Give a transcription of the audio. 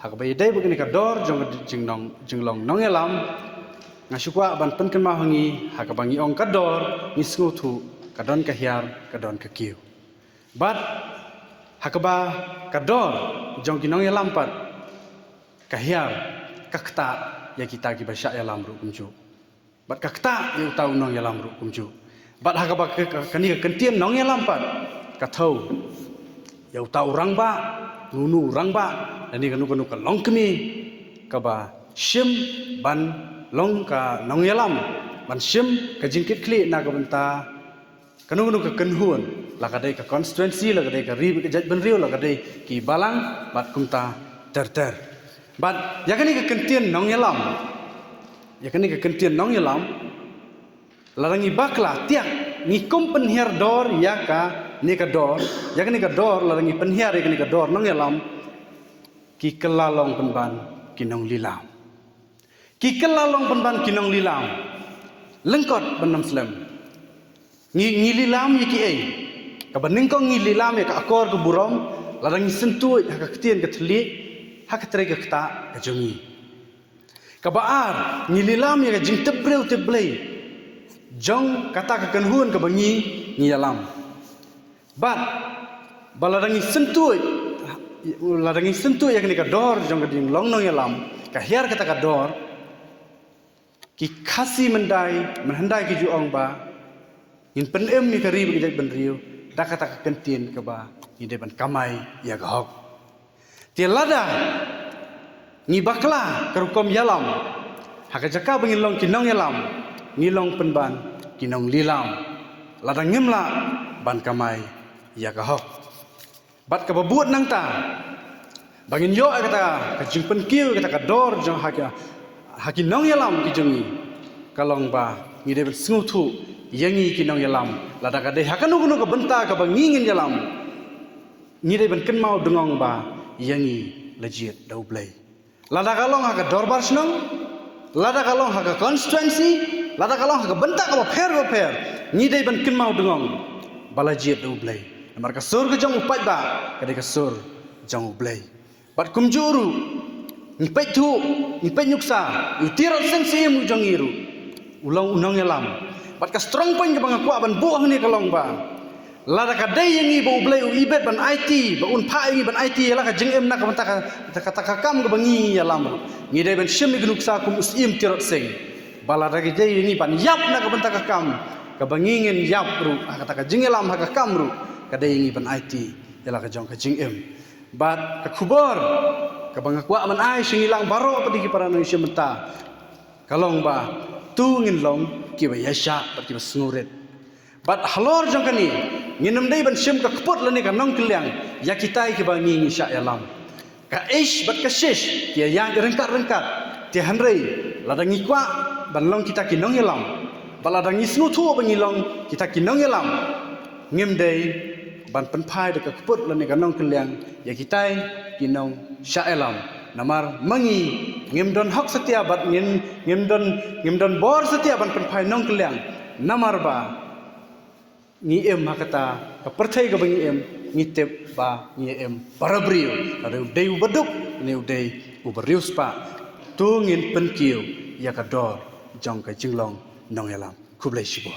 hakabai dai begini kador jinglong nong elam ngasukwa ban pen kenma hangi hakabangi ong kador ngisngu thu kadon kahiar kadon kakiu but hakaba kador jong kinong elam pat kahiar kakta ya kita ki basya elam ru kumju but kakta yu tau nong elam ru kumju but hakaba kani kentien nong elam pat kathau ya tau rang ba nunu rang ba ani kanu long kemi kaba shim ban long ka nong elam ban shim ka jingkit kli na ka benta kanu ka kenhuan la ka dei ka constituency la ka dei ka ri ka jaj ban riu la ka dei ki balang bat kumta ter bat yakani ka kentien nong elam yakani ka kentien nong elam larangi bakla tiak ni kom penhiar dor yaka ni ka dor yakani ka dor larangi penhiar yakani ka dor nong elam ki kelalong penban kinong lilam ki kelalong penban kinong lilam lengkot benam slam ngi lilam yaki ai ka baning ko ngi lilam ya ka akor ke burom larangi sentuh hak ketien ke thli hak tre ke kta ka jongi ka baar ngi lilam ya ka jing tebreu jong kata ka kenhun ka bangi ngi alam bat balarangi sentuh ya ka dor jong ka ding long nong alam ka hiar kata ka dor ki khasi menhandai ki juong ba in penem mi kari bi jaj ban riu da kata ka kentien ka ba ni de ban kamai ya ga hok ti lada ni bakla karukom yalam haka jaka bangin long kinong yalam ngilong penban kinong lilam ladang ngimla ban kamai ya ka hok bat ka babuat nang ta bangin yo kata ka jingpen kiu kata ka dor jong haki nong yalam ki jongi kalong ba ngi de sngutu yangi kinong yalam lada ka de hakanu ka benta ka bangingin yalam ngi de ban kenmau dengong ba yangi legit dau blai lada kalong haka dorbar snong lada kalong haka constituency lada kalong haka benta ka pher ngi de ban kenmau dengong balajit dau blai amar ka sur ka jong upat ba ka de ka sur jong blai bat kumjuru ni petu ni penyuksa utirot sensi mu jong iru ulang unong elam bat ka strong point ka bang kwa ban buah ni kalong ba lada ka dei yangi bo blai u ibet ban IT ba un pha yangi ban IT la ka jengem na ka banta ka kam ka bangi elam ngi dei ban shim ni gnuksa kum usim tirot seng balada ka dei yangi ban yap na ka banta ka kam ka bangingin yap ru kata ka jengelam ha ka kam ru ka dei yangi ban IT yala ka jong ka jengem bat ka khubor ka bang kwa man ai singilang baro padi ki para Indonesia menta kalong ba tu ngin long ki ba yasha bat ki snguret bat halor jong kani nginam dei ban sim ka khpot lani ka nong kliang ya kitai ki ba ngi sha yalam ka ish bat ka shish ki yang rengkat ti hanrei ladang ngi kwa ban long kita ki nong yalam baladang ngi snu thu ba ngi long kita ki nong yalam ngim dei ban penpai de ka khpot lani ka nong kliang ya kitai ki nong sha yalam namar mangi ngim don hok setia bat ngim don bor setia ban penpai nong kliang namar ba ngi em hakata ka perthai ka bangi em ngi tep ba ngi em barabriu ada dei ubaduk ni udei ubarius pa tu ngin penkiu ya ka dor jong ka jinglong nong yalam kublai shibo